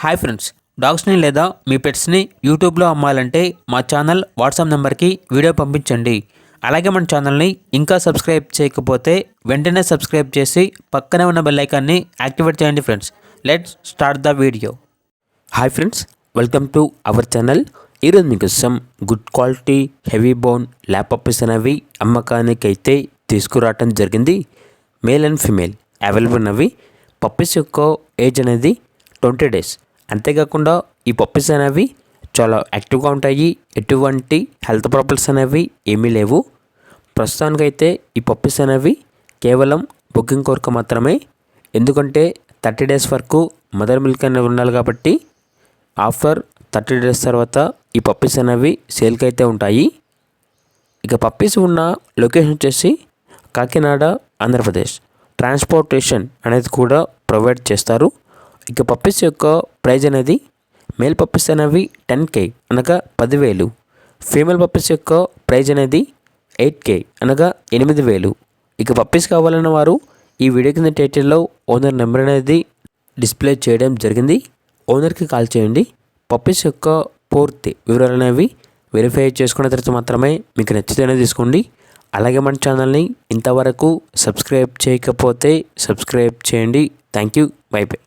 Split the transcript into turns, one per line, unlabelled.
Hi friends, డాగ్స్ని లేదా మీ పెట్స్ని యూట్యూబ్లో అమ్మాలంటే మా ఛానల్ వాట్సాప్ నెంబర్కి వీడియో పంపించండి. అలాగే మన ఛానల్ని ఇంకా సబ్స్క్రైబ్ చేయకపోతే వెంటనే సబ్స్క్రైబ్ చేసి పక్కనే ఉన్న బెల్ ఐకాన్ని యాక్టివేట్ చేయండి friends. Let's start the video. Hi friends, welcome to our channel. ఈరోజు మీకోసం good quality heavy bone lap puppies అనేవి అమ్మకానికి అయితే తీసుకురావటం జరిగింది. మేల్ అండ్ ఫీమేల్ అవైలబుల్ ఉన్నవి. పప్పీస్ యొక్క ఏజ్ అనేది 20 days. అంతేకాకుండా ఈ పప్పీస్ అనేవి చాలా యాక్టివ్గా ఉంటాయి. ఎటువంటి హెల్త్ ప్రాబ్లమ్స్ అనేవి ఏమీ లేవు. ప్రస్తుతానికైతే ఈ పప్పీస్ అనేవి కేవలం బుకింగ్ కొరకు మాత్రమే. ఎందుకంటే 30 days వరకు మదర్ మిల్క్ అనేవి ఉండాలి కాబట్టి ఆఫ్టర్ 30 days తర్వాత ఈ పప్పీస్ అనేవి సేల్కి అయితే ఉంటాయి. ఇక పప్పీస్ ఉన్న లొకేషన్ వచ్చేసి కాకినాడ, ఆంధ్రప్రదేశ్. ట్రాన్స్పోర్టేషన్ అనేది కూడా ప్రొవైడ్ చేస్తారు. ఇక పప్పీస్ యొక్క ప్రైజ్ అనేది మేల్ పప్పీస్ అనేవి 10K అనగా 10,000. ఫీమేల్ పప్పీస్ యొక్క ప్రైజ్ అనేది 8K అనగా 8,000. ఇక పప్పీస్ కావాలన్న వారు ఈ వీడియో కింద టైటిల్లో ఓనర్ నెంబర్ అనేది డిస్ప్లే చేయడం జరిగింది. ఓనర్కి కాల్ చేయండి. పప్పీస్ యొక్క పూర్తి వివరాలు అనేవి వెరిఫై చేసుకున్న తర్వాత మాత్రమే మీకు నచ్చితేనే తీసుకోండి. అలాగే మన ఛానల్ని ఇంతవరకు సబ్స్క్రైబ్ చేయకపోతే సబ్స్క్రైబ్ చేయండి. Thank you. By by.